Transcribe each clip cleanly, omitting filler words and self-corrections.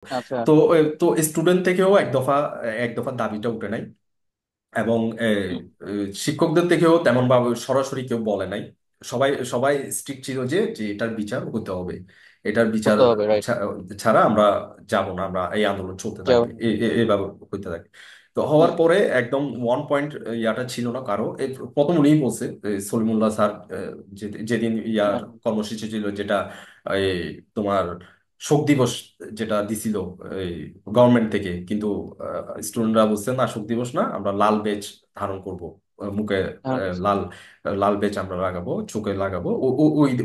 আচ্ছা। তো স্টুডেন্ট থেকেও এক দফা দাবিটা উঠে নাই। এবং হুম, শিক্ষকদের থেকেও তেমন ভাবে সরাসরি কেউ বলে নাই। সবাই সবাই স্ট্রিক্ট ছিল যে যে এটার বিচার হতে হবে। এটার বিচার করতে হবে, রাইট। ছাড়া আমরা যাব না, আমরা এই আন্দোলন চলতে থাকবে, যেমন। এইভাবে হইতে থাকবে। তো হওয়ার হুম, পরে একদম ওয়ান পয়েন্ট ইয়াটা ছিল না কারো। প্রথম উনিই বলছে, সলিমুল্লাহ স্যার, যেদিন ইয়ার হ্যাঁ, কর্মসূচি ছিল, যেটা এই তোমার শোক দিবস যেটা দিছিল এই গভর্নমেন্ট থেকে, কিন্তু স্টুডেন্টরা বলছে না, শোক দিবস না, আমরা লাল বেজ ধারণ করব, মুখে ধারণ করছি। লাল লাল বেজ আমরা লাগাবো, চোখে লাগাবো।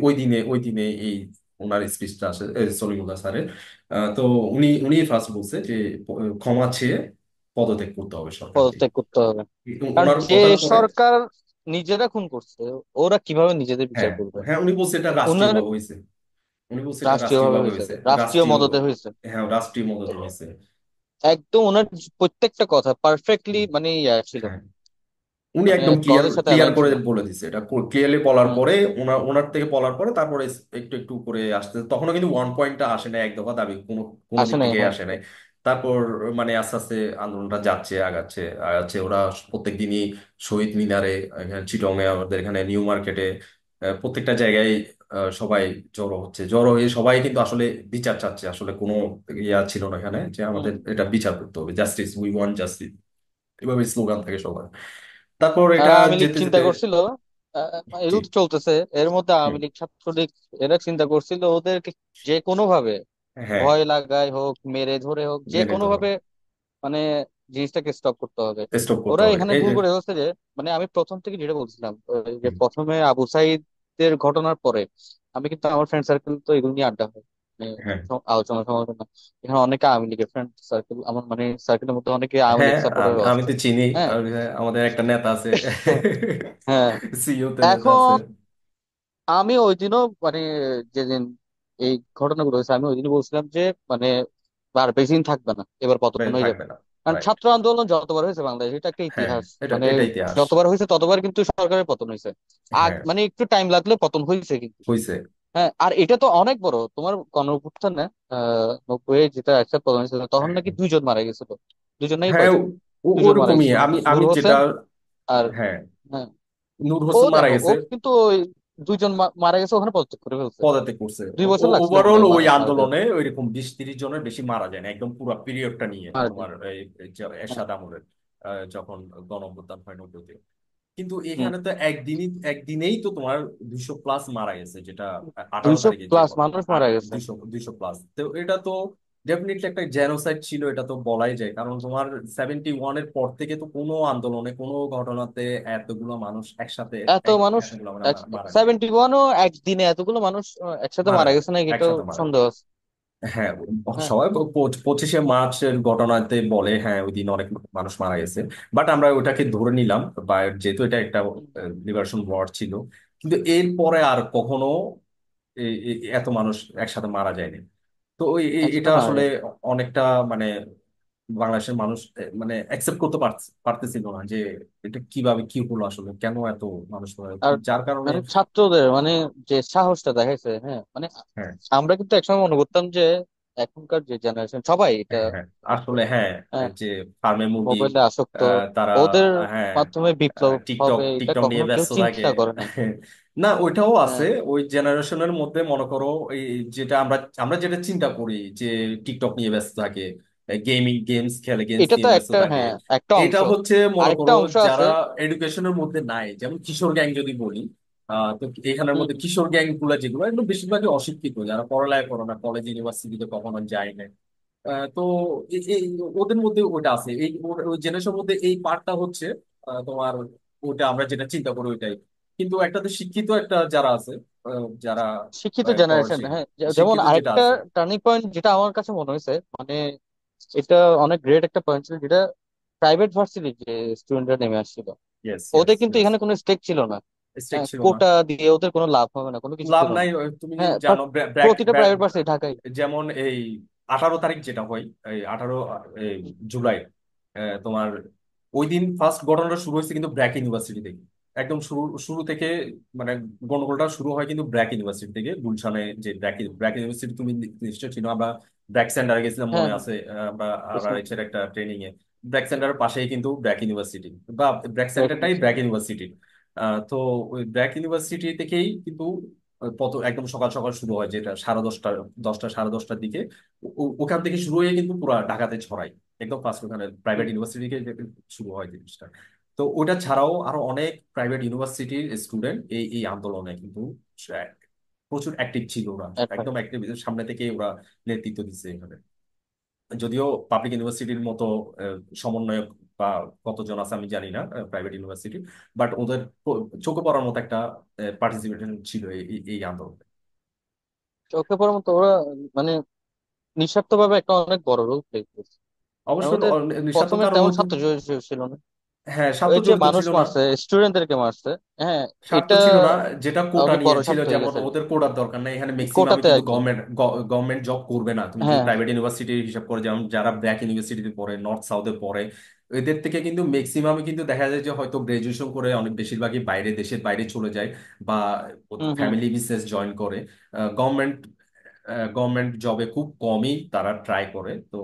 ওই দিনে এই ওনার স্পিচটা আসে সলিমুল্লাহ স্যারের। তো উনি ফার্স্ট বলছে যে ক্ষমা চেয়ে পদত্যাগ করতে হবে সরকারকে। পদত্যাগ করতে হবে। কারণ ওনার যে কথার পরে, সরকার নিজেরা খুন করছে, ওরা কিভাবে নিজেদের বিচার হ্যাঁ, করবে? হ্যাঁ, উনি বলছে এটা ওনার রাষ্ট্রীয়ভাবে হয়েছে। উনি বলছে এটা রাষ্ট্রীয় ভাবে রাষ্ট্রীয়ভাবে হয়েছে, হয়েছে, রাষ্ট্রীয় রাষ্ট্রীয়, মদতে হয়েছে। হ্যাঁ, রাষ্ট্রীয় মদতে হয়েছে। একদম ওনার প্রত্যেকটা কথা পারফেক্টলি মানে ইয়া ছিল, হ্যাঁ, উনি মানে একদম ক্লিয়ার কজের সাথে ক্লিয়ার অ্যালাইন করে ছিল। বলে দিছে। এটা ক্লিয়ারলি বলার হুম। পরে, ওনার থেকে বলার পরে তারপরে একটু একটু করে আসতে, তখনও কিন্তু ওয়ান পয়েন্টটা আসে না, এক দফা দাবি কোনো কোনো আসে দিক নাই, থেকে হ্যাঁ। আসে নাই। তারপর মানে আস্তে আস্তে আন্দোলনটা যাচ্ছে, আগাচ্ছে আগাচ্ছে। ওরা প্রত্যেক দিনই শহীদ মিনারে, এখানে চিটংয়ে, আমাদের এখানে নিউ মার্কেটে, প্রত্যেকটা জায়গায় সবাই জড়ো হচ্ছে। জড়ো হয়ে সবাই কিন্তু আসলে বিচার চাচ্ছে। আসলে কোনো ইয়া ছিল না এখানে যে হুম। আমাদের এটা বিচার করতে হবে, জাস্টিস, উই ওয়ান্ট জাস্টিস, এভাবে স্লোগান থাকে সবার। তারপর আর এটা আওয়ামী লীগ যেতে চিন্তা যেতে, করছিল, জি, এগুলো তো চলতেছে, এর মধ্যে হুম, আওয়ামী লীগ ছাত্রলীগ এরা চিন্তা করছিল ওদেরকে যে কোনো ভাবে হ্যাঁ, ভয় লাগায় হোক, মেরে ধরে হোক, যে মেনে কোনো তো ভাবে মানে জিনিসটাকে স্টপ করতে হবে। স্টপ করতে ওরা হবে এখানে এই ভুল যে, করে হচ্ছে যে, মানে আমি প্রথম থেকে যেটা বলছিলাম, ওই যে হুম, প্রথমে আবু সাইদের ঘটনার পরে আমি কিন্তু আমার ফ্রেন্ড সার্কেল তো এগুলো নিয়ে আড্ডা হয়, মানে হ্যাঁ, আলোচনা সমালোচনা। এখানে অনেকে আওয়ামী লীগের ফ্রেন্ড সার্কেল, আমার মানে সার্কেলের মধ্যে অনেকে আওয়ামী লীগ হ্যাঁ, সাপোর্টারও আমি আছে। তো চিনি। হ্যাঁ। আর হ্যাঁ, আমাদের একটা নেতা আছে, হ্যাঁ। সিইও তে নেতা আছে। এখন আমি ওই দিনও মানে যেদিন এই ঘটনাগুলো হয়েছে আমি ওই দিনই বলছিলাম যে মানে আর বেশি দিন থাকবে না, এবার পতন হয়ে যাবে। থাকবে না, কারণ রাইট। ছাত্র আন্দোলন যতবার হয়েছে বাংলাদেশে এটা একটা হ্যাঁ, ইতিহাস। এটা মানে এটা ইতিহাস। যতবার হয়েছে ততবার কিন্তু সরকারের পতন হয়েছে। হ্যাঁ, মানে একটু টাইম লাগলেও পতন হয়েছে কিন্তু। হইছে। হ্যাঁ, আর এটা তো অনেক বড়। তোমার গণঅভ্যুত্থানে 90 যেটা একটা পতন হয়েছিল তখন নাকি 2 জন মারা গেছিল। 2 জন নাকি হ্যাঁ, কয়জন? 2 জন মারা ওরকমই। গেছিল, আমি নূর আমি যেটা, হোসেন আর। হ্যাঁ, হ্যাঁ। নূর ও হোসেন মারা দেখো, ও গেছে, কিন্তু ওই 2 জন মারা গেছে, ওখানে পদত্যাগ করে ফেলছে। পদাতিক করছে। 2 বছর লাগছিল মনে ওভারঅল হয় ওই মারা ফেলতে। আন্দোলনে ওইরকম 20-30 জনের বেশি মারা যায় না, একদম পুরো পিরিয়ডটা নিয়ে, মারা যায়। তোমার এই যে হ্যাঁ। এরশাদ আমলের যখন গণঅভ্যুত্থান হয় 90-তে। কিন্তু হুম। এখানে তো একদিনেই তো তোমার 200 প্লাস মারা গেছে, যেটা 200 18 তারিখে যে প্লাস ঘটনা, মানুষ মারা গেছে। 200 প্লাস। তো এটা তো ডেফিনেটলি একটা জেনোসাইড ছিল, এটা তো বলাই যায়। কারণ তোমার 71-এর পর থেকে তো কোনো আন্দোলনে, কোনো ঘটনাতে এতগুলো মানুষ একসাথে, এত মানুষ এতগুলো মানে মারা যায়, 71ও একদিনে এতগুলো মানুষ একসাথে মারা মারা যায়, গেছে নাকি এটাও একসাথে মারা যায়। সন্দেহ আছে। হ্যাঁ, হ্যাঁ। সবাই 25শে মার্চের ঘটনাতে বলে হ্যাঁ ওই দিন অনেক মানুষ মারা গেছে। বাট আমরা ওটাকে ধরে নিলাম, বা যেহেতু এটা একটা হুম। লিবারেশন ওয়ার ছিল। কিন্তু এরপরে আর কখনো এত মানুষ একসাথে মারা যায়নি। তো একসাথে এটা মারা আসলে যায়। অনেকটা মানে বাংলাদেশের মানুষ মানে অ্যাকসেপ্ট করতে পারতেছিল না যে এটা কিভাবে কি হলো, আসলে কেন এত মানুষ মারা গেল? আর যার কারণে, মানে ছাত্রদের মানে যে সাহসটা দেখাইছে, হ্যাঁ মানে হ্যাঁ, আমরা কিন্তু একসময় মনে করতাম যে এখনকার যে জেনারেশন সবাই এটা হ্যাঁ, হ্যাঁ, আসলে হ্যাঁ, হ্যাঁ, এই যে ফার্মে মুরগি, মোবাইলে আসক্ত, তারা, ওদের হ্যাঁ, মাধ্যমে বিপ্লব টিকটক হবে এটা টিকটক নিয়ে কখনো কেউ ব্যস্ত থাকে। চিন্তা করে নাই। না, ওইটাও আছে। হ্যাঁ। ওই জেনারেশনের মধ্যে মনে করো, এই যেটা আমরা আমরা যেটা চিন্তা করি যে টিকটক নিয়ে ব্যস্ত থাকে, গেমস খেলে, গেমস এটা তো নিয়ে ব্যস্ত একটা, থাকে। হ্যাঁ, একটা এটা অংশ। হচ্ছে মনে আরেকটা করো অংশ আছে। যারা এডুকেশনের মধ্যে নাই, যেমন কিশোর গ্যাং যদি বলি, তো এখানের হুম, মধ্যে হুম। কিশোর গ্যাং গুলা যেগুলো, এগুলো বেশিরভাগই অশিক্ষিত, যারা পড়ালেখা করে না, কলেজ ইউনিভার্সিটিতে কখনো যায় না। তো ওদের মধ্যে ওটা আছে, ওই জেনারেশনের মধ্যে এই পার্টটা হচ্ছে তোমার, ওটা আমরা যেটা চিন্তা করি ওইটাই। কিন্তু একটা তো শিক্ষিত একটা যারা আছে, যারা শিক্ষিত জেনারেশন, পড়াশি হ্যাঁ। যেমন শিক্ষিত যেটা আরেকটা আছে, টার্নিং পয়েন্ট যেটা আমার কাছে মনে হয়েছে, মানে এটা অনেক গ্রেট একটা পয়েন্ট ছিল, যেটা প্রাইভেট ভার্সিটির যে স্টুডেন্টরা নেমে আসছিল, ইয়েস, ইয়েস, ওদের কিন্তু ইয়েস, এখানে কোনো স্টেক ছিল না। স্ট্রিক্ট হ্যাঁ, ছিল না। কোটা দিয়ে ওদের কোনো লাভ হবে না, কোনো কিছু লাভ ছিল না। নাই। তুমি হ্যাঁ, বাট জানো প্রতিটা প্রাইভেট ভার্সিটি ঢাকায়। যেমন এই 18 তারিখ যেটা হয়, এই 18 জুলাই, তোমার ওই দিন ফার্স্ট ঘটনাটা শুরু হয়েছে কিন্তু ব্র্যাক ইউনিভার্সিটি থেকে। একদম শুরু শুরু থেকে, মানে গন্ডগোলটা শুরু হয় কিন্তু ব্র্যাক ইউনিভার্সিটি থেকে, গুলশানে যে ব্র্যাক ইউনিভার্সিটি তুমি নিশ্চয় চিনো। আমরা ব্র্যাক সেন্টারে গেছিলাম হ্যাঁ মনে হ্যাঁ আছে, আমরা বুঝলাম। আরআইএস এর একটা ট্রেনিং এ। ব্র্যাক সেন্টারের পাশেই কিন্তু ব্র্যাক ইউনিভার্সিটি, বা ব্র্যাক ব্র্যাক সেন্টারটাই ইউনিভার্সিটি। ব্র্যাক ইউনিভার্সিটি। তো ওই ব্র্যাক ইউনিভার্সিটি থেকেই কিন্তু কত একদম সকাল সকাল শুরু হয়, যেটা 10:30, 10টা 10:30টার দিকে। ওখান থেকে শুরু হয়ে কিন্তু পুরো ঢাকাতে ছড়াই, একদম ফার্স্ট ওখানে প্রাইভেট হুম, ইউনিভার্সিটি থেকে শুরু হয় জিনিসটা। তো ওটা ছাড়াও আরো অনেক প্রাইভেট ইউনিভার্সিটির স্টুডেন্ট এই এই আন্দোলনে কিন্তু প্রচুর অ্যাক্টিভ ছিল। ওরা একবার। একদম অ্যাক্টিভ, সামনে থেকে ওরা নেতৃত্ব দিচ্ছে এখানে। যদিও পাবলিক ইউনিভার্সিটির মতো সমন্বয়ক বা কতজন আছে আমি জানি না, প্রাইভেট ইউনিভার্সিটি, বাট ওদের চোখে পড়ার মতো একটা পার্টিসিপেশন ছিল এই আন্দোলনে। চোখে পড়ার মতো ওরা মানে নিঃস্বার্থ ভাবে একটা অনেক বড় রোল প্লে করছে। অবশ্য আমাদের নিঃস্বার্থ প্রথমে কারণ তেমন হয়তো, ছাত্র জড়িত ছিল না। হ্যাঁ, স্বার্থ ওই যে জড়িত মানুষ ছিল না। মারছে, স্টুডেন্টদেরকে মারছে। হ্যাঁ, স্বার্থ এটা ছিল না, যেটা কোটা অনেক বড় নিয়েছিল, স্বার্থ হয়ে যেমন গেছে ওদের কোটার দরকার নেই এখানে, ম্যাক্সিমামই কোটাতে কিন্তু আর কি। গভর্নমেন্ট জব করবে না। তুমি যদি হ্যাঁ। প্রাইভেট ইউনিভার্সিটির হিসাব করে, যেমন যারা ব্র্যাক ইউনিভার্সিটিতে পড়ে, নর্থ সাউথে পড়ে, এদের থেকে কিন্তু ম্যাক্সিমামই কিন্তু দেখা যায় যে হয়তো গ্রাজুয়েশন করে অনেক বেশিরভাগই বাইরে, দেশের বাইরে চলে যায়, বা হুম হুম। ফ্যামিলি বিজনেস জয়েন করে। গভর্নমেন্ট গভর্নমেন্ট জবে খুব কমই তারা ট্রাই করে। তো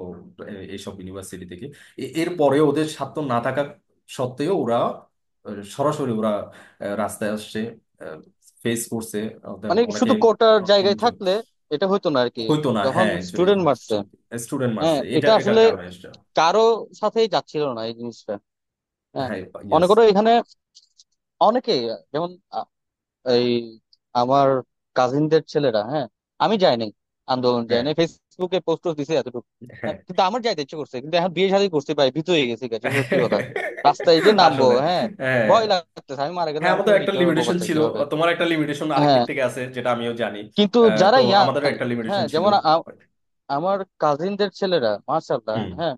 এইসব ইউনিভার্সিটি থেকে এরপরে ওদের স্বার্থ না থাকা সত্ত্বেও ওরা সরাসরি ওরা রাস্তায় আসছে, ফেস করছে। ওদের মানে অনেকে শুধু কোটার জায়গায় মৃত্যু থাকলে এটা হইতো না আর কি। হইতো না, যখন হ্যাঁ। স্টুডেন্ট মারছে, স্টুডেন্ট হ্যাঁ, মারছে, এটা এটা এটার আসলে কারণে এসটা। কারো সাথেই যাচ্ছিল না এই জিনিসটা। হ্যাঁ, হ্যাঁ, মনে ইয়েস। করো এখানে অনেকেই যেমন এই আমার কাজিনদের ছেলেরা, হ্যাঁ, আমি যাইনি, আন্দোলন হ্যাঁ, যাইনি, ফেসবুকে পোস্ট দিছে এতটুকু। হ্যাঁ, হ্যাঁ। কিন্তু আমার যাইতে ইচ্ছে করছে, কিন্তু এখন বিয়ে শাদী করতে পাই ভীত হয়ে গেছি, গেছে সত্যি কথা। রাস্তায় যে নামবো, আসলে, হ্যাঁ, হ্যাঁ, ভয় লাগতেছে, আমি মারা গেলে হ্যাঁ, আমাকে আমাদের একটা নির্যাতন করবো লিমিটেশন বাচ্চা ছিল, কিভাবে। তোমার একটা লিমিটেশন আরেক হ্যাঁ, দিক থেকে আছে, যেটা আমিও জানি। কিন্তু তো যারা আমাদেরও ইয়াং, একটা লিমিটেশন হ্যাঁ, ছিল। যেমন আমার কাজিনদের ছেলেরা মাশাআল্লাহ, হুম। হ্যাঁ,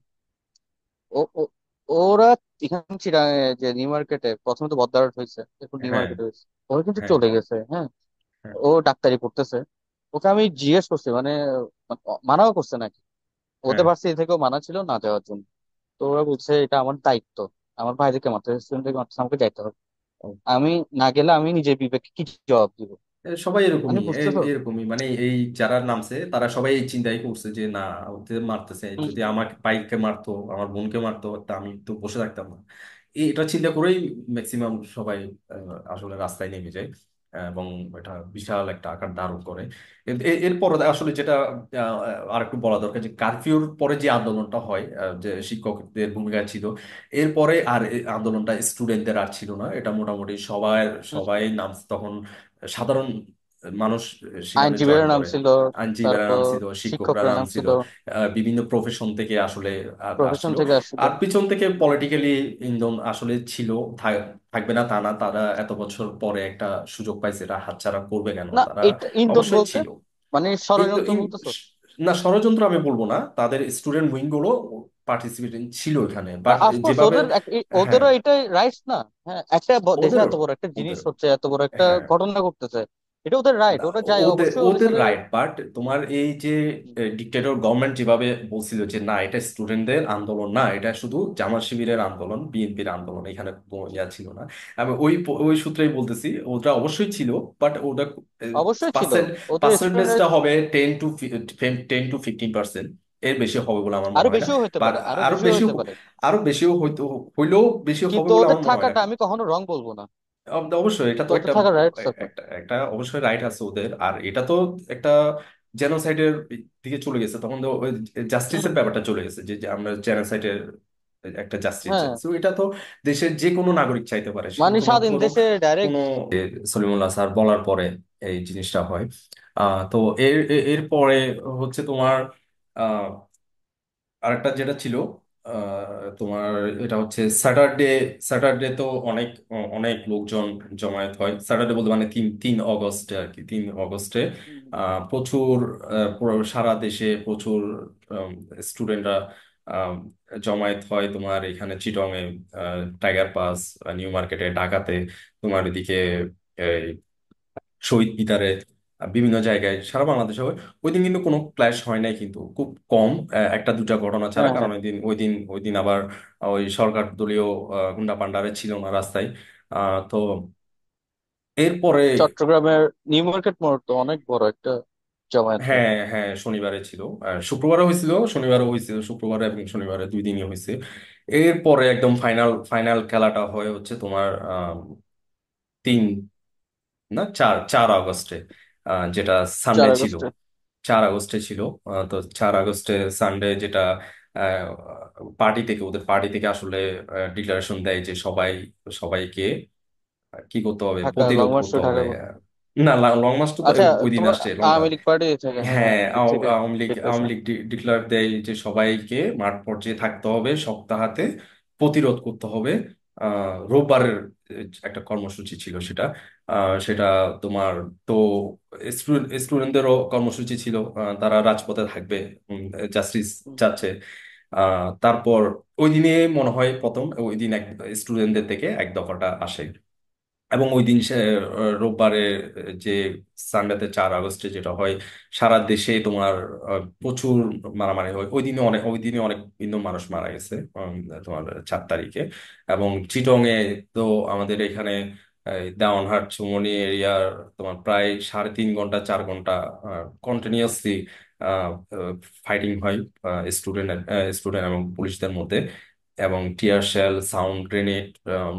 ওরা এখানে চিরাঙে যে নিউ মার্কেটে প্রথমে তো বদ্দারহাট হয়েছে, এখন নিউ হ্যাঁ, মার্কেটে হয়েছে, ওরা কিন্তু হ্যাঁ, চলে গেছে। হ্যাঁ, হ্যাঁ, ও ডাক্তারি পড়তেছে। ওকে আমি জিজ্ঞেস করছি, মানে মানাও করছে নাকি, ওদের হ্যাঁ। ভার্সিটি থেকেও মানা ছিল না যাওয়ার জন্য। তো ওরা বলছে এটা আমার দায়িত্ব, আমার ভাইদেরকে মারতে, স্টুডেন্টদেরকে মারতে আমাকে যাইতে হবে, আমি না গেলে আমি নিজের বিবেককে কি জবাব দিব। সবাই মানে এরকমই, বুঝতেছো? এরকমই, মানে এই যারা নামছে তারা সবাই এই চিন্তাই করছে যে না, ওদের মারতেছে, হুম, যদি আমাকে বাইককে মারতো, আমার বোনকে মারতো, তা আমি তো বসে থাকতাম না। এটা চিন্তা করেই ম্যাক্সিমাম সবাই আসলে রাস্তায় নেমে যায়, এবং এটা বিশাল একটা আকার ধারণ করে। এরপর আসলে যেটা আর একটু বলা দরকার, যে কারফিউর পরে যে আন্দোলনটা হয়, যে শিক্ষকদের ভূমিকা ছিল, এরপরে আর এই আন্দোলনটা স্টুডেন্টদের আর ছিল না, এটা মোটামুটি সবাই হুম। সবাই নাম তখন সাধারণ মানুষ সেখানে আইনজীবীরা জয়েন নাম করে। ছিল, আইনজীবীরা তারপর নাম ছিল, শিক্ষকরা শিক্ষকরা নাম নাম ছিল, ছিল, বিভিন্ন প্রফেশন থেকে আসলে প্রফেশন আসছিল। থেকে আসছিল। আর পিছন থেকে পলিটিক্যালি ইন্ধন আসলে ছিল, থাকবে না তা না, তারা এত বছর পরে একটা সুযোগ পাইছে, এটা হাতছাড়া করবে কেন, না, তারা এটা ইন্ধন অবশ্যই বলতে ছিল। মানে কিন্তু ষড়যন্ত্র বলতেছো? না, ষড়যন্ত্র আমি বলবো না, তাদের স্টুডেন্ট উইং গুলো পার্টিসিপেটিং ছিল এখানে, বাট অফকোর্স যেভাবে, ওদের হ্যাঁ, ওদেরও এটাই রাইটস না। হ্যাঁ, একটা দেশে ওদেরও, এত বড় একটা জিনিস ওদেরও, হচ্ছে, এত বড় একটা হ্যাঁ, ঘটনা ঘটতেছে, এটা ওদের রাইট, না, ওরা যায় ওদের অবশ্যই ওদের ওদের সাথে। রাইট, বাট তোমার এই যে ডিক্টেটর গভর্নমেন্ট যেভাবে বলছিল যে না, এটা স্টুডেন্টদের আন্দোলন না, এটা শুধু জামাত শিবিরের আন্দোলন, বিএনপির আন্দোলন, এখানে কোনো ইয়া ছিল না। আমি ওই সূত্রেই বলতেছি, ওটা অবশ্যই ছিল, বাট ওটা অবশ্যই ছিল, পার্সেন্ট ওদের স্টুডেন্ট পার্সেন্টেজটা হবে 10 to 15%, এর বেশি হবে বলে আমার মনে আরো হয় না। বেশিও হতে বা পারে, আরো আরো বেশিও বেশি হতে পারে, আরো বেশিও হয়তো, হইলেও বেশি হবে কিন্তু বলে ওদের আমার মনে হয় না। থাকাটা আমি কখনো রং বলবো না। অবশ্যই এটা তো ওদের একটা থাকার রাইটস আছে। একটা একটা অবশ্যই রাইট আছে ওদের, আর এটা তো একটা জেনোসাইডের দিকে চলে গেছে, তখন তো ওই জাস্টিসের ব্যাপারটা চলে গেছে, যে আমরা জেনোসাইডের একটা জাস্টিস চাই, হ্যাঁ, তো এটা তো দেশের যে কোনো নাগরিক চাইতে পারে, মানে স্বাধীন শুধুমাত্র দেশে কোনো ডাইরেক্ট। সলিমুল্লাহ স্যার বলার পরে এই জিনিসটা হয়। তো এর পরে হচ্ছে তোমার আরেকটা যেটা ছিল, তোমার এটা হচ্ছে স্যাটারডে। স্যাটারডে তো অনেক অনেক লোকজন জমায়েত হয় স্যাটারডে বলতে, মানে 3 3 অগস্টে আর কি, 3 অগস্টে প্রচুর পুরো সারা দেশে প্রচুর স্টুডেন্টরা জমায়েত হয়, তোমার এখানে চিটং এ, টাইগার পাস, নিউ মার্কেটে, ঢাকাতে, তোমার এদিকে শহীদ মিনারে, বিভিন্ন জায়গায় সারা বাংলাদেশে হয়। ওই দিন কিন্তু কোনো ক্ল্যাশ হয় নাই, কিন্তু খুব কম, একটা দুটা ঘটনা ছাড়া, হ্যাঁ কারণ হ্যাঁ, ওই দিন আবার ওই সরকার দলীয় গুন্ডা পান্ডারে ছিল না রাস্তায়। তো এরপরে, চট্টগ্রামের নিউ মার্কেট মোড় তো অনেক বড় একটা জমায়েত হয়। হ্যাঁ হ্যাঁ, শনিবারে ছিল, আর শুক্রবারও হয়েছিল, শনিবারও হয়েছিল, শুক্রবারে এবং শনিবারে দুই দিনই হয়েছে। এরপরে একদম ফাইনাল ফাইনাল খেলাটা হয় হচ্ছে তোমার 4 আগস্টে, যেটা সানডে চার ছিল। আগস্টে 4 আগস্টে ছিল। তো 4 আগস্টে সানডে, যেটা পার্টি থেকে, ওদের পার্টি থেকে আসলে ডিক্লারেশন দেয় যে সবাইকে কি করতে হবে, ঢাকা লং প্রতিরোধ মার্চ টু করতে ঢাকা। হবে। না, লং মার্চ তো আচ্ছা, ওই দিন তোমরা আসছে। আওয়ামী লীগ পার্টি থেকে, হ্যাঁ হ্যাঁ, ওদিক থেকে আওয়ামী লীগ ডিক্লারেশন। ডিক্লার দেয় যে সবাইকে মাঠ পর্যায়ে থাকতে হবে, সপ্তাহান্তে প্রতিরোধ করতে হবে। রোববারের একটা কর্মসূচি ছিল সেটা। সেটা তোমার, তো স্টুডেন্টদেরও কর্মসূচি ছিল, তারা রাজপথে থাকবে, জাস্টিস চাচ্ছে। তারপর ওই দিনে মনে হয় প্রথম ওই দিন স্টুডেন্টদের থেকে এক দফাটা আসে। এবং ওই দিন রোববারে, যে সানডেতে 4 আগস্টে যেটা হয়, সারা দেশে তোমার প্রচুর মারামারি হয়। ওই দিনে অনেক কিন্তু মানুষ মারা গেছে, তোমার 4 তারিখে। এবং চিটং এ, তো আমাদের এখানে দেওয়ানহাট চৌমনি এরিয়ার তোমার প্রায় 3.5 ঘন্টা 4 ঘন্টা কন্টিনিউয়াসলি ফাইটিং হয় স্টুডেন্ট স্টুডেন্ট এবং পুলিশদের মধ্যে। এবং tear shell, sound grenade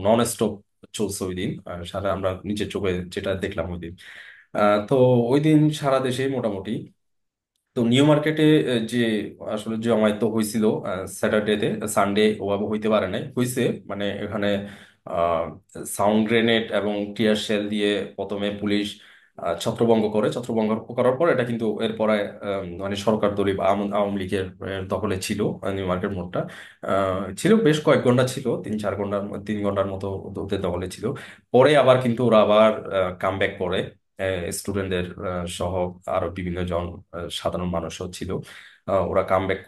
non stop চলছে ওই দিন। সারা আমরা নিজের চোখে যেটা দেখলাম ওই দিন। তো ওই দিন সারা দেশে মোটামুটি, তো নিউ মার্কেটে যে আসলে জমায়েত তো হয়েছিল স্যাটারডেতে, সানডে ওভাবে হইতে পারে নাই, হয়েছে। মানে এখানে সাউন্ড গ্রেনেড এবং টিয়ার শেল দিয়ে প্রথমে পুলিশ ছত্রভঙ্গ করে, ছত্রভঙ্গ করার পর এটা কিন্তু এরপরে মানে সরকার দলীয় বা আওয়ামী লীগের দখলে ছিল। নিউ মার্কেট মোড়টা ছিল বেশ কয়েক ঘন্টা, ছিল 3-4 ঘন্টার 3 ঘন্টার মতো ওদের দখলে ছিল। পরে আবার কিন্তু ওরা আবার কাম ব্যাক করে, স্টুডেন্টদের সহ আরো বিভিন্ন জন সাধারণ মানুষও ছিল। ওরা কাম ব্যাক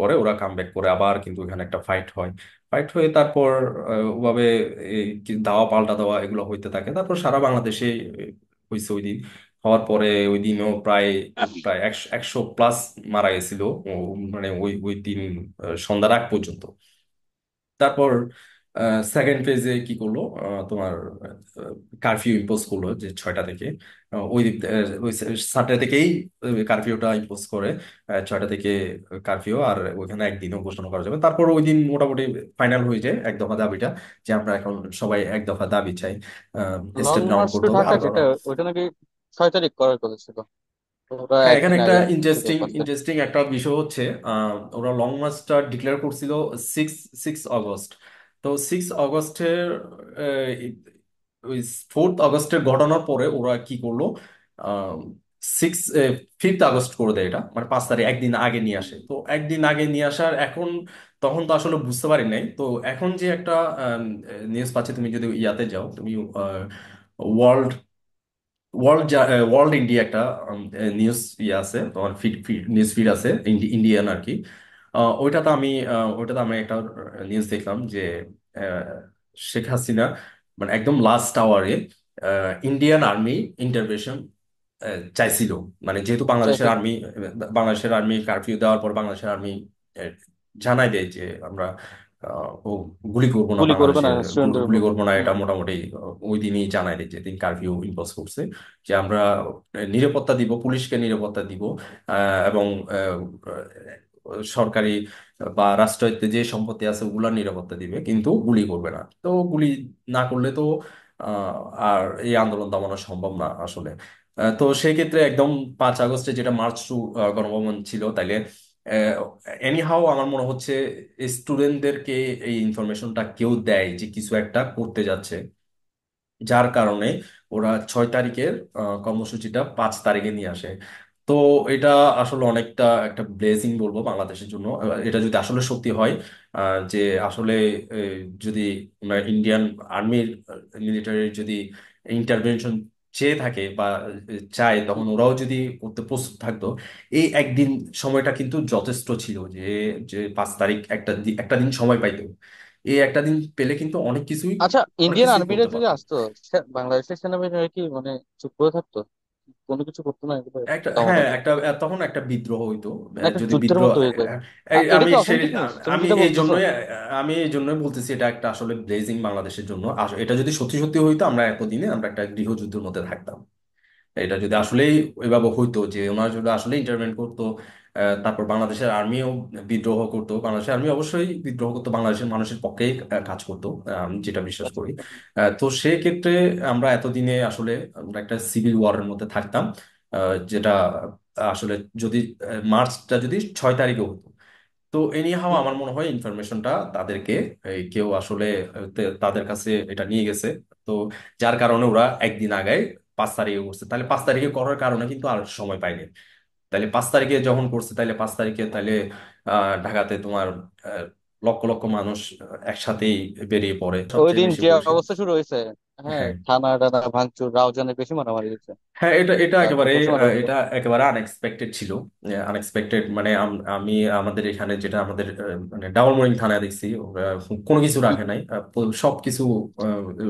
করে আবার কিন্তু এখানে একটা ফাইট হয়। ফাইট হয়ে তারপর ওভাবে এই দাওয়া পাল্টা দেওয়া এগুলো হইতে থাকে। তারপর সারা বাংলাদেশে হয়েছে ওই দিন। হওয়ার পরে ওই দিনও প্রায় প্রায় 100 প্লাস মারা গেছিল। মানে ওই ওই দিন সন্ধ্যার আগ পর্যন্ত। তারপর সেকেন্ড ফেজে কি করলো, তোমার কারফিউ ইম্পোজ করলো যে 6টা থেকে। ওই সাতটা থেকেই কারফিউটা ইম্পোজ করে, 6টা থেকে কারফিউ। আর ওইখানে একদিনও ঘোষণা করা যাবে। তারপর ওই দিন মোটামুটি ফাইনাল হয়ে যায় এক দফা দাবিটা, যে আমরা এখন সবাই এক দফা দাবি চাই, long step down march to করতে হবে। ঢাকা আর যেটা, ওইটা নাকি 6 তারিখ করার কথা ছিল। ওরা হ্যাঁ, এখানে একদিন একটা আগে থেকে ইন্টারেস্টিং করছে। ইন্টারেস্টিং একটা বিষয় হচ্ছে, ওরা লং মার্চটা ডিক্লেয়ার করছিল সিক্স সিক্স অগস্ট। তো 6 আগস্টের ওই 4 আগস্টের ঘটনার পরে ওরা কি করলো, সিক্স 5 আগস্ট করে দেয়। এটা মানে 5 তারিখ একদিন আগে নিয়ে আসে। তো একদিন আগে নিয়ে আসার এখন, তখন তো আসলে বুঝতে পারি নাই। তো এখন যে একটা নিউজ পাচ্ছে, তুমি যদি ইয়াতে যাও, তুমি ওয়ার্ল্ড ওয়ার্ল্ড ওয়ার্ল্ড ইন্ডিয়া একটা নিউজ ইয়ে আছে, তোমার নিউজ ফিড আছে, ইন্ডিয়ান আর কি। ওইটাতে আমি একটা নিউজ দেখলাম যে আহ, শেখ হাসিনা মানে একদম লাস্ট আওয়ারে ইন্ডিয়ান আর্মি ইন্টারভেনশন চাইছিল। মানে যেহেতু চাইছিল। বাংলাদেশের আর্মি কারফিউ দেওয়ার পর বাংলাদেশের আর্মি জানাই দেয় যে আমরা ও গুলি করবো না, গুলি করবে না বাংলাদেশের স্টুডেন্টদের গুলি উপর। করবো না, হুম। এটা মোটামুটি ওই দিনই জানাই দেয়, যেদিন কারফিউ ইম্পোজ করছে, যে আমরা নিরাপত্তা দিব, পুলিশকে নিরাপত্তা দিব, এবং সরকারি বা রাষ্ট্রায়ত্ত যে সম্পত্তি আছে ওগুলার নিরাপত্তা দিবে, কিন্তু গুলি করবে না। তো গুলি না করলে তো আর এই আন্দোলন দমানো সম্ভব না আসলে। তো সেই ক্ষেত্রে একদম 5 আগস্টে যেটা মার্চ টু গণভবন ছিল, তাইলে এনিহাও আমার মনে হচ্ছে স্টুডেন্টদেরকে এই ইনফরমেশনটা কেউ দেয় যে কিছু একটা করতে যাচ্ছে, যার কারণে ওরা 6 তারিখের কর্মসূচিটা 5 তারিখে নিয়ে আসে। তো এটা আসলে অনেকটা একটা ব্লেসিং বলবো বাংলাদেশের জন্য, এটা যদি আসলে সত্যি হয়, যে আসলে যদি ইন্ডিয়ান আর্মির মিলিটারির যদি ইন্টারভেনশন চেয়ে থাকে বা চায়, তখন ওরাও যদি করতে প্রস্তুত থাকতো। এই একদিন সময়টা কিন্তু যথেষ্ট ছিল, যে যে 5 তারিখ একটা দিন সময় পাইতো। এই একটা দিন পেলে কিন্তু আচ্ছা, অনেক ইন্ডিয়ান কিছুই আর্মিরা করতে যদি পারতো। আসতো, বাংলাদেশের সেনাবাহিনীরা কি মানে চুপ করে থাকতো? কোনো কিছু করতো না এগুলো হ্যাঁ, দমনের জন্য? তখন একটা বিদ্রোহ হইতো। না, একটা যদি যুদ্ধের বিদ্রোহ, মতো হয়ে যায়। এটা আমি কি সে অথেন্টিক নিউজ তুমি আমি যেটা এই বলতেছো? জন্যই আমি এই জন্যই বলতেছি, এটা একটা আসলে ব্লেজিং বাংলাদেশের জন্য। এটা যদি সত্যি সত্যি হইতো, আমরা এতদিনে আমরা একটা গৃহযুদ্ধের মধ্যে থাকতাম। এটা যদি আসলেই এভাবে হইতো যে ওনারা যদি আসলে ইন্টারভেন করতো, তারপর বাংলাদেশের আর্মিও বিদ্রোহ করতো, বাংলাদেশের আর্মি অবশ্যই বিদ্রোহ করতো, বাংলাদেশের মানুষের পক্ষেই কাজ করতো, আমি যেটা বিশ্বাস করি। তো সেক্ষেত্রে আমরা এতদিনে আসলে আমরা একটা সিভিল ওয়ারের মধ্যে থাকতাম, যেটা আসলে যদি মার্চটা যদি 6 তারিখে হতো, তো এনি হাও হুম। আমার মনে হয় ইনফরমেশনটা তাদেরকে কেউ আসলে তাদের কাছে এটা নিয়ে গেছে। তো যার কারণে ওরা একদিন আগে 5 তারিখে করছে, তাহলে 5 তারিখে করার কারণে কিন্তু আর সময় পাইনি। তাহলে 5 তারিখে যখন করছে, তাহলে 5 তারিখে তাহলে ঢাকাতে তোমার আহ, লক্ষ লক্ষ মানুষ একসাথেই বেরিয়ে পড়ে, ওই সবচেয়ে দিন বেশি যে পরিষ্কার। অবস্থা শুরু হয়েছে, হ্যাঁ, হ্যাঁ, থানা টানা ভাঙচুর, রাউজানে বেশি মারামারি হয়েছে। হ্যাঁ, এটা এটা একেবারে প্রচুর মারামারি এটা হয়েছে। একেবারে আনএক্সপেক্টেড ছিল। আনএক্সপেক্টেড মানে আমি আমাদের এখানে যেটা আমাদের মানে ডাবলমোরিং থানায় দেখছি, ওরা কোনো কিছু হুম। রাখে নাই, সবকিছু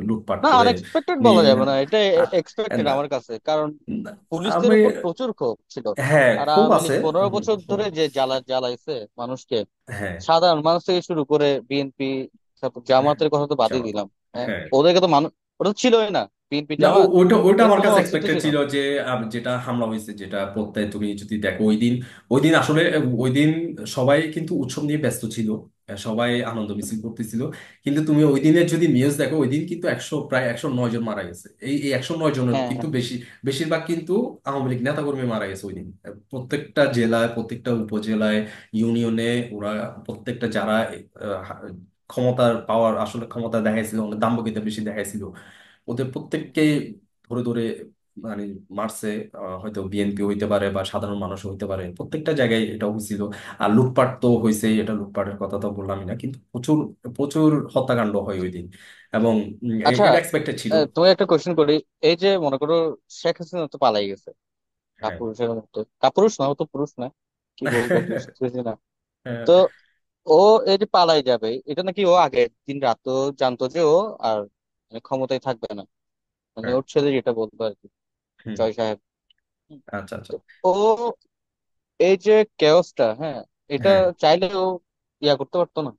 লুটপাট না, করে আনএক্সপেক্টেড নিয়ে বলা যাবে না, এটা এক্সপেক্টেড না, আমার কাছে, কারণ পুলিশদের আমি উপর প্রচুর ক্ষোভ ছিল। হ্যাঁ, আর খুব আওয়ামী লীগ আছে। 15 বছর হুম, ধরে যে জ্বালাইছে মানুষকে, হ্যাঁ, সাধারণ মানুষ থেকে শুরু করে বিএনপি, তারপর হ্যাঁ, জামাতের কথা তো বাদই জামাত, দিলাম। হ্যাঁ, হ্যাঁ। ওদেরকে তো মানুষ, ওটা তো ছিলই না, বিএনপি না, জামাত ওইটা এর আমার কোনো কাছে অস্তিত্ব এক্সপেক্টেড ছিল ছিল না। যে যেটা হামলা হয়েছে, যেটা প্রত্যয় তুমি যদি দেখো ওই দিন, ওই দিন আসলে ওই দিন সবাই কিন্তু উৎসব নিয়ে ব্যস্ত ছিল, সবাই আনন্দ মিছিল করতেছিল। কিন্তু তুমি ওই দিনের যদি নিউজ দেখো, ওই দিন কিন্তু প্রায় 109 জন মারা গেছে। এই 109 জনের হ্যাঁ, কিন্তু হ্যাঁ, বেশিরভাগ কিন্তু আওয়ামী লীগ নেতাকর্মী মারা গেছে ওই দিন। প্রত্যেকটা জেলায়, প্রত্যেকটা উপজেলায়, ইউনিয়নে, ওরা প্রত্যেকটা যারা ক্ষমতার পাওয়ার আসলে ক্ষমতা দেখাইছিল, দাম্ভিকতা বেশি দেখাইছিল, ওদের প্রত্যেককে ধরে ধরে মানে মারছে। হয়তো বিএনপি হইতে পারে বা সাধারণ মানুষ হইতে পারে, প্রত্যেকটা জায়গায় এটা হয়েছিল। আর লুটপাট তো হয়েছে, এটা লুটপাটের কথা তো বললামই না, কিন্তু প্রচুর প্রচুর হত্যাকাণ্ড হয় ওই দিন। এবং আচ্ছা, এটা এক্সপেক্টেড ছিল। তুমি একটা কোশ্চেন করি। এই যে মনে করো শেখ হাসিনা তো পালাই গেছে, হ্যাঁ। কাপুরুষের মতো, কাপুরুষ না, ও তো পুরুষ না, কি বলবো আর কি, শেখ হাসিনা। হ্যাঁ, তো ও এই যে পালাই যাবে, এটা নাকি ও আগের দিন রাত জানতো যে ও আর মানে ক্ষমতায় থাকবে না, মানে হ্যাঁ। ওর ছেলে যেটা বলতো আর কি, হুম। জয় সাহেব। হুম। আচ্ছা, আচ্ছা। তো ও এই যে কেওসটা, হ্যাঁ, এটা হ্যাঁ, চাইলে ও ইয়া করতে পারতো না?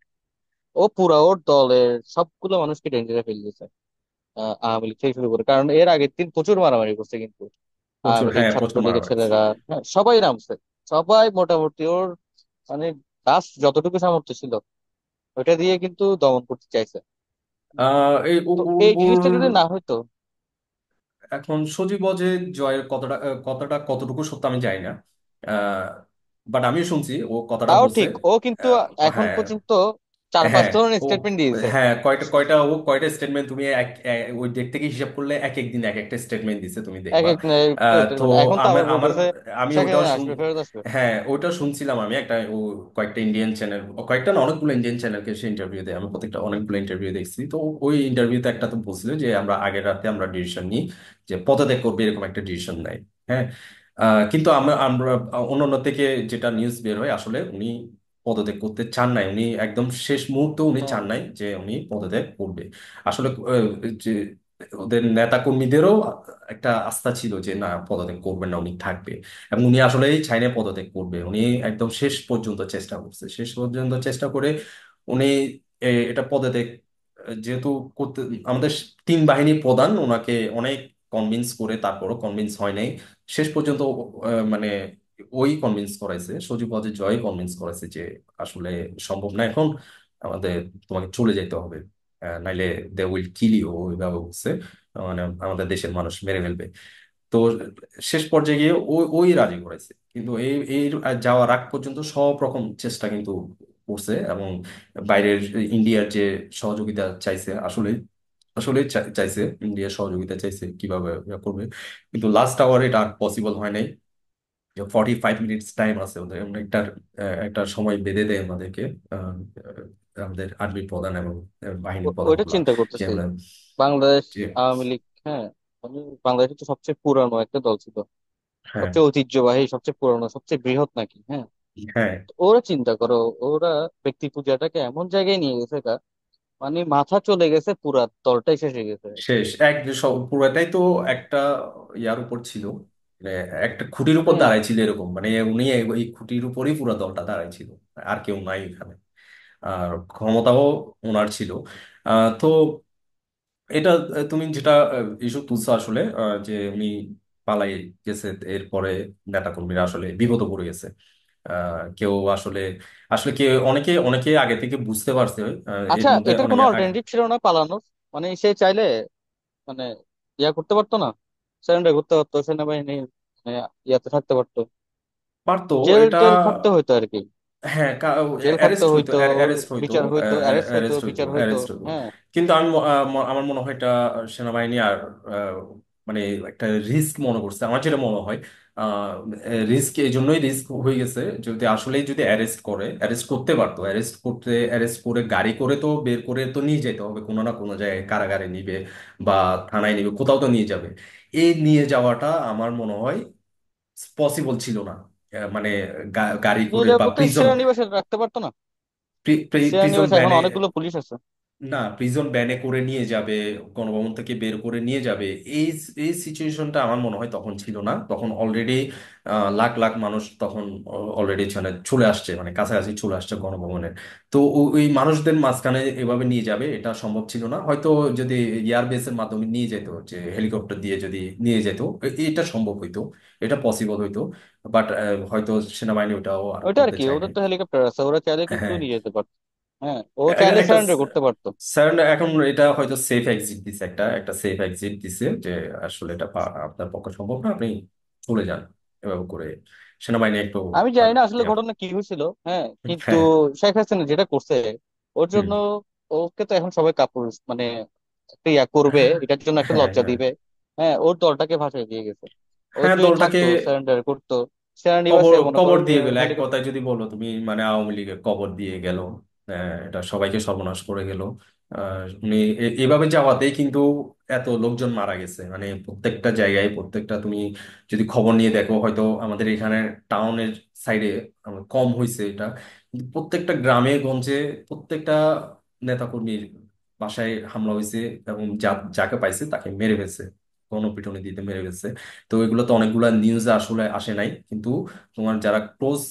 ও পুরা ওর দলের সবগুলো মানুষকে ডেঞ্জারে ফেলে দিয়েছে, আওয়ামী লীগ থেকে শুরু করে, কারণ এর আগের দিন প্রচুর মারামারি করছে কিন্তু প্রচুর, আওয়ামী লীগ, হ্যাঁ, প্রচুর ছাত্রলীগের মারামারি হয়েছে। ছেলেরা, হ্যাঁ, সবাই নামছে। সবাই মোটামুটি ওর মানে লাস্ট যতটুকু সামর্থ্য ছিল ওইটা দিয়ে কিন্তু দমন করতে চাইছে। এই তো এই ওর জিনিসটা যদি না হইতো। এখন সজীব যে জয়ের কতটা কতটুকু সত্য আমি জানি না, বাট আমিও শুনছি ও কথাটা তাও বলছে। ঠিক, ও কিন্তু এখন হ্যাঁ, পর্যন্ত চার পাঁচ হ্যাঁ, ধরনের ও স্টেটমেন্ট দিয়েছে। হ্যাঁ, কয়টা কয়টা ও কয়টা স্টেটমেন্ট তুমি ওই ডেট থেকে হিসাব করলে এক এক দিন এক একটা স্টেটমেন্ট দিছে, তুমি এক দেখবা। এক তো statement। এখন তো আমার আবার আমার বলতেছে আমি শেখ ওটাও হাসিনা শুন আসবে, ফেরত আসবে। হ্যাঁ, ওটা শুনছিলাম আমি একটা কয়েকটা ইন্ডিয়ান চ্যানেল, কয়েকটা না অনেকগুলো ইন্ডিয়ান চ্যানেলকে সে ইন্টারভিউ দেয়, আমি প্রত্যেকটা অনেকগুলো ইন্টারভিউ দেখছি। তো ওই ইন্টারভিউতে একটা তো বলছিল যে আমরা আগের রাতে আমরা ডিসিশন নিই যে পদত্যাগ করবে, এরকম একটা ডিসিশন নেয়। হ্যাঁ। কিন্তু আমরা আমরা অন্যান্য থেকে যেটা নিউজ বের হয়, আসলে উনি পদত্যাগ করতে চান নাই, উনি একদম শেষ মুহূর্তে উনি হ্যাঁ, চান নাই যে উনি পদত্যাগ করবে। আসলে যে ওদের নেতা কর্মীদেরও একটা আস্থা ছিল যে না, পদত্যাগ করবেন না, উনি থাকবে। এবং উনি আসলে চাইনা পদত্যাগ করবে, উনি একদম শেষ পর্যন্ত চেষ্টা করছে, শেষ পর্যন্ত চেষ্টা করে উনি এটা পদত্যাগ যেহেতু করতে, আমাদের 3 বাহিনীর প্রধান ওনাকে অনেক কনভিন্স করে, তারপরও কনভিন্স হয় নাই। শেষ পর্যন্ত মানে ওই কনভিন্স করাইছে, সজীব ওয়াজেদ জয় কনভিন্স করাইছে যে আসলে সম্ভব না এখন, আমাদের তোমাকে চলে যেতে হবে, নাইলে দে উইল কিল ইউ, ওইভাবে বলছে। মানে আমাদের দেশের মানুষ মেরে ফেলবে। তো শেষ পর্যায়ে গিয়ে ওই ওই রাজি করাইছে, কিন্তু এই এই যাওয়ার আগ পর্যন্ত সব রকম চেষ্টা কিন্তু করছে। এবং বাইরের ইন্ডিয়ার যে সহযোগিতা চাইছে, আসলে আসলে চাইছে, ইন্ডিয়ার সহযোগিতা চাইছে কিভাবে ইয়া করবে। কিন্তু লাস্ট আওয়ার এটা আর পসিবল হয় নাই। যে 45 মিনিটস টাইম আছে ওদের, এমন একটা একটা সময় বেঁধে দেয় আমাদেরকে, আহ, আমাদের আর্মি প্রধান এবং বাহিনী প্রধান ওইটা গুলা, চিন্তা যে করতেছি। আমরা বাংলাদেশ যে আওয়ামী লীগ, হ্যাঁ, মানে বাংলাদেশের তো সবচেয়ে পুরানো একটা দল ছিল, হ্যাঁ, সবচেয়ে ঐতিহ্যবাহী, সবচেয়ে পুরানো, সবচেয়ে বৃহৎ নাকি, হ্যাঁ। হ্যাঁ, তো ওরা চিন্তা করো, ওরা ব্যক্তি পূজাটাকে এমন জায়গায় নিয়ে গেছে মানে মাথা চলে গেছে, পুরা দলটাই শেষ হয়ে গেছে। শেষ পুরোটাই তো একটা ইয়ার উপর ছিল, মানে একটা খুঁটির উপর হ্যাঁ, দাঁড়াই ছিল এরকম, মানে উনি এই খুঁটির উপরই পুরো দলটা দাঁড়াই ছিল, আর কেউ নাই এখানে। আর ক্ষমতাও ওনার ছিল। তো এটা তুমি যেটা ইস্যু তুলছো আসলে, যে উনি পালাই গেছে। এরপরে নেতাকর্মীরা আসলে বিপদে পড়ে গেছে। কেউ আসলে, আসলে কেউ, অনেকে অনেকে আগে থেকে বুঝতে পারছে এর আচ্ছা, মধ্যে এটার অনেকে কোনো আগে। অল্টারনেটিভ ছিল না পালানোর? মানে সে চাইলে মানে ইয়া করতে পারতো না, সারেন্ডার করতে পারতো সেনাবাহিনী, মানে ইয়াতে থাকতে পারতো, পারতো জেল এটা। টেল খাটতে হইতো আর কি। হ্যাঁ, জেল খাটতে অ্যারেস্ট হইতো, হইতো, অ্যারেস্ট হইতো, বিচার হইতো, অ্যারেস্ট হইতো, অ্যারেস্ট হইতো, বিচার হইতো। অ্যারেস্ট হইতো। হ্যাঁ, কিন্তু আমার মনে হয় এটা সেনাবাহিনী আর আহ, মানে একটা রিস্ক মনে করছে, আমার যেটা মনে হয়। রিস্ক এই জন্যই রিস্ক হয়ে গেছে, যদি আসলেই যদি অ্যারেস্ট করে, অ্যারেস্ট করতে পারতো, অ্যারেস্ট করতে, অ্যারেস্ট করে গাড়ি করে তো বের করে তো নিয়ে যেতে হবে কোনো না কোনো জায়গায়, কারাগারে নিবে বা থানায় নিবে, কোথাও তো নিয়ে যাবে। এই নিয়ে যাওয়াটা আমার মনে হয় পসিবল ছিল না। মানে গাড়ি নিয়ে করে যাওয়া বা বলতে প্রিজন, সেনানিবাসে রাখতে পারতো না? প্রিজন সেনানিবাসে এখন ভ্যানে, অনেকগুলো পুলিশ আছে। না প্রিজন ভ্যানে করে নিয়ে যাবে, গণভবন থেকে বের করে নিয়ে যাবে, এই এই সিচুয়েশনটা আমার মনে হয় তখন ছিল না। তখন অলরেডি লাখ লাখ মানুষ তখন অলরেডি মানে চলে আসছে, মানে কাছাকাছি চলে আসছে গণভবনের। তো ওই মানুষদের মাঝখানে এভাবে নিয়ে যাবে এটা সম্ভব ছিল না। হয়তো যদি এয়ারবেসের মাধ্যমে নিয়ে যেত, যে হেলিকপ্টার দিয়ে যদি নিয়ে যেত, এটা সম্ভব হইতো, এটা পসিবল হইতো। বাট হয়তো সেনাবাহিনী ওটাও আর ওইটা আর করতে কি, চায় ওদের নাই। তো হেলিকপ্টার আছে, ওরা চাইলে কিন্তু হ্যাঁ, নিয়ে যেতে পারতো। হ্যাঁ, ও চাইলে একটা সারেন্ডার করতে পারতো। স্যার এখন এটা হয়তো সেফ এক্সিট দিছে, একটা একটা সেফ এক্সিট দিছে, যে আসলে এটা আপনার পক্ষে সম্ভব না, আপনি চলে যান এভাবে করে। সেনাবাহিনী একটু আমি জানি আর না আসলে ইয়া, ঘটনা কি হয়েছিল, হ্যাঁ, কিন্তু হ্যাঁ, শেখ হাসিনা যেটা করছে ওর হুম, জন্য, ওকে তো এখন সবাই কাপুরুষ, মানে একটা ইয়া করবে, এটার জন্য একটা হ্যাঁ, লজ্জা হ্যাঁ, দিবে। হ্যাঁ, ওর দলটাকে ভাসায় দিয়ে গেছে। ও হ্যাঁ, যদি দলটাকে থাকতো, সারেন্ডার করতো, সেনানিবাসে কবর মনে করো কবর যে দিয়ে গেল, এক হেলিকপ্টার। কথায় যদি বলো তুমি, মানে আওয়ামী লীগের কবর দিয়ে গেল। এটা সবাইকে সর্বনাশ করে গেল। উনি এভাবে যাওয়াতেই কিন্তু এত লোকজন মারা গেছে, মানে প্রত্যেকটা জায়গায়, প্রত্যেকটা তুমি যদি খবর নিয়ে দেখো, হয়তো আমাদের এখানে টাউনের সাইডে কম হয়েছে এটা, কিন্তু প্রত্যেকটা গ্রামে গঞ্জে, প্রত্যেকটা নেতাকর্মীর বাসায় হামলা হয়েছে, এবং যাকে পাইছে তাকে মেরে ফেলছে, গণপিটুনি দিতে মেরে ফেলছে। তো এগুলো তো অনেকগুলা নিউজে আসলে আসে নাই, কিন্তু তোমার যারা ক্লোজ,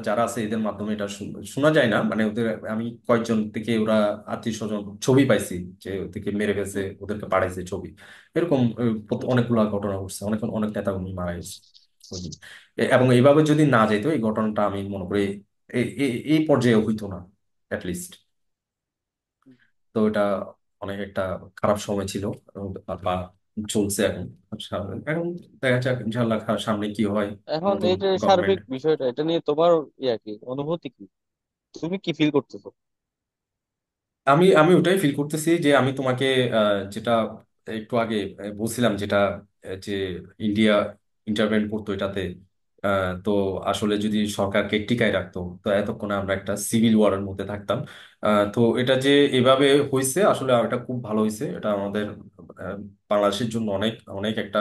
যারা আছে এদের মাধ্যমে এটা শোনা যায় না, মানে ওদের, আমি কয়েকজন থেকে ওরা আত্মীয় স্বজন ছবি পাইছি, যে ওদেরকে মেরে ফেলছে, ওদেরকে পাঠাইছে ছবি। এরকম অনেকগুলা ঘটনা ঘটছে, অনেক অনেক নেতা কর্মী মারা গেছে ওই দিন। এবং এইভাবে যদি না যেত এই ঘটনাটা, আমি মনে করি এই পর্যায়ে হইতো না লিস্ট। তো এটা অনেক একটা খারাপ সময় ছিল, এবং বা চলছে এখন। এখন দেখা যাক ইনশাল্লাহ সামনে কি হয়, এখন নতুন এই যে গভর্নমেন্ট। সার্বিক বিষয়টা, এটা নিয়ে তোমার ইয়া কি অনুভূতি কি? তুমি কি ফিল করতেছো? আমি আমি ওটাই ফিল করতেছি, যে আমি তোমাকে যেটা একটু আগে বলছিলাম, যেটা যে ইন্ডিয়া ইন্টারভেন করতো এটাতে। তো আসলে যদি সরকারকে টিকায় রাখতো, তো এতক্ষণে আমরা একটা সিভিল ওয়ারের মধ্যে থাকতাম। তো এটা যে এভাবে হয়েছে, আসলে এটা খুব ভালো হয়েছে, এটা আমাদের আহ, বাংলাদেশের জন্য অনেক অনেক একটা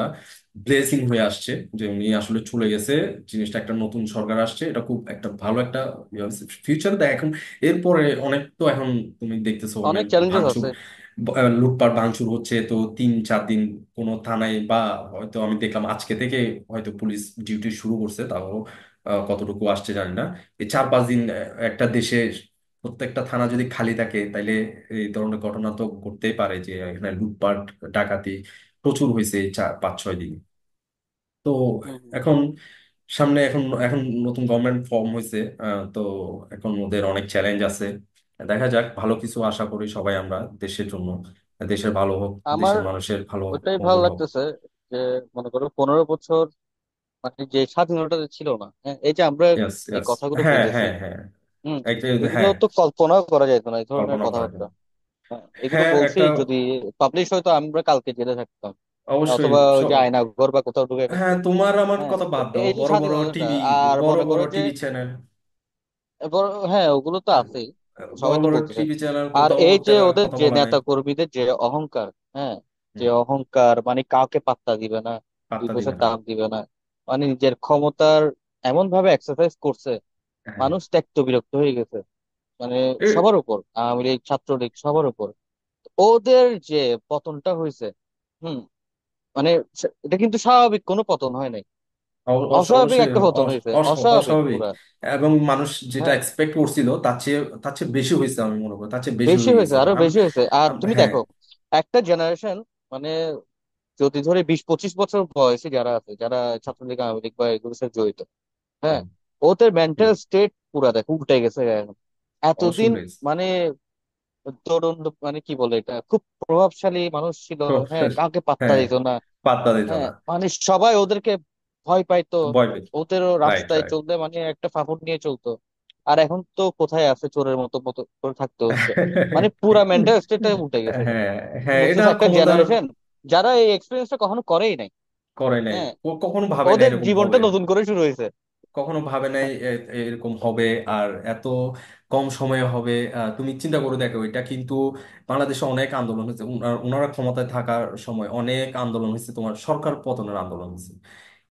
ব্লেসিং হয়ে আসছে, যে উনি আসলে চলে গেছে, জিনিসটা একটা নতুন সরকার আসছে, এটা খুব একটা ভালো একটা ফিউচার দেয় এখন। এরপরে অনেক তো এখন তুমি দেখতেছো অনেক অনেক চ্যালেঞ্জেস ভাঙচুর, আছে। লুটপাট ভাঙচুর হচ্ছে, তো 3-4 দিন কোনো থানায়, বা হয়তো আমি দেখলাম আজকে থেকে হয়তো পুলিশ ডিউটি শুরু করছে, তাও কতটুকু আসছে জানি না। এই 4-5 দিন একটা দেশে প্রত্যেকটা থানা যদি খালি থাকে, তাইলে এই ধরনের ঘটনা তো ঘটতেই পারে, যে এখানে লুটপাট, ডাকাতি প্রচুর হয়েছে এই 4-5-6 দিন। তো হম হম। এখন সামনে, এখন এখন নতুন গভর্নমেন্ট ফর্ম হয়েছে, তো এখন ওদের অনেক চ্যালেঞ্জ আছে। দেখা যাক, ভালো কিছু আশা করি সবাই আমরা দেশের জন্য, দেশের ভালো হোক, আমার দেশের মানুষের ভালো হোক, ওইটাই ভালো মঙ্গল হোক। লাগতেছে যে মনে করো 15 বছর মানে যে স্বাধীনতা ছিল না, হ্যাঁ, এই যে আমরা ইয়েস, এই ইয়েস, কথাগুলো হ্যাঁ, বলতেছি, হ্যাঁ, হ্যাঁ, হম, একটা, এগুলো হ্যাঁ, তো কল্পনাও করা যেত না, এই ধরনের কল্পনা করা কথাবার্তা। যায়। হ্যাঁ, এগুলো হ্যাঁ, বলছি একটা, যদি পাবলিশ হয়তো আমরা কালকে জেলে থাকতাম, অবশ্যই। অথবা ওই যে আয়না ঘর বা কোথাও ঢুকে হ্যাঁ, ফেলতো। তোমার আমার হ্যাঁ, কথা তো বাদ দাও, এই যে বড় বড় স্বাধীনতাটা, টিভি, আর বড় মনে বড় করো যে টিভি চ্যানেল, হ্যাঁ, ওগুলো তো আছেই, বড় সবাই তো বড় বলতেছে। টিভি চ্যানেল, আর কোথাও এই যে তারা ওদের কথা যে বলা নাই। নেতা কর্মীদের যে অহংকার, হ্যাঁ, যে হুম, অহংকার, মানে কাউকে পাত্তা দিবে না, দুই পাত্তা দিবে পয়সা না। দাম দিবে না, মানে নিজের ক্ষমতার এমন ভাবে এক্সারসাইজ করছে, হ্যাঁ, মানুষ ত্যক্ত বিরক্ত হয়ে গেছে, মানে সবার উপর, আওয়ামী লীগ, ছাত্রলীগ, সবার উপর ওদের যে পতনটা হয়েছে। হুম, মানে এটা কিন্তু স্বাভাবিক কোনো পতন হয় নাই, অস্বাভাবিক অবশ্যই একটা পতন হয়েছে, অস্বাভাবিক অস্বাভাবিক। পুরা। এবং মানুষ যেটা হ্যাঁ, এক্সপেক্ট করছিল তার চেয়ে বেশি হয়েছে, আমি মনে করি তার চেয়ে বেশি বেশি হয়ে হয়েছে, গেছে। আরো বেশি হয়েছে। আর তুমি হ্যাঁ, দেখো একটা জেনারেশন, মানে যদি ধরে 20-25 বছর বয়সী যারা আছে, যারা ছাত্রলীগ আওয়ামী লীগ বা এগুলোর সাথে জড়িত, হ্যাঁ, হুম, ওদের হুম, মেন্টাল স্টেট পুরা দেখ উল্টে গেছে এখন। এতদিন অলসুলেস। মানে তরুণ, মানে কি বলে এটা, খুব প্রভাবশালী মানুষ ছিল, হ্যাঁ, কাউকে পাত্তা হ্যাঁ, দিত না। পাত্তা দিত হ্যাঁ, না। মানে সবাই ওদেরকে ভয় পাইতো, ভয় পেত। ওদেরও রাইট, রাস্তায় রাইট। চলতে মানে একটা ফাঁপড় নিয়ে চলতো। আর এখন তো কোথায় আছে, চোরের মতো মতো করে থাকতে হচ্ছে। মানে পুরা মেন্টাল স্টেটটা উল্টে গেছে এখন। হ্যাঁ, হ্যাঁ, এটা বুঝতেছে, একটা ক্ষমতার জেনারেশন যারা এই এক্সপিরিয়েন্সটা কখনো করেই নাই। করে নাই। হ্যাঁ, ও কখনো ভাবে না ওদের এরকম জীবনটা হবে। নতুন করে শুরু হয়েছে। কখনো ভাবে নাই এরকম হবে। আর এত কম সময়ে হবে। তুমি চিন্তা করে দেখো, এটা কিন্তু বাংলাদেশে অনেক আন্দোলন হয়েছে। ওনারা ক্ষমতায় থাকার সময় অনেক আন্দোলন হয়েছে, তোমার সরকার পতনের আন্দোলন হয়েছে।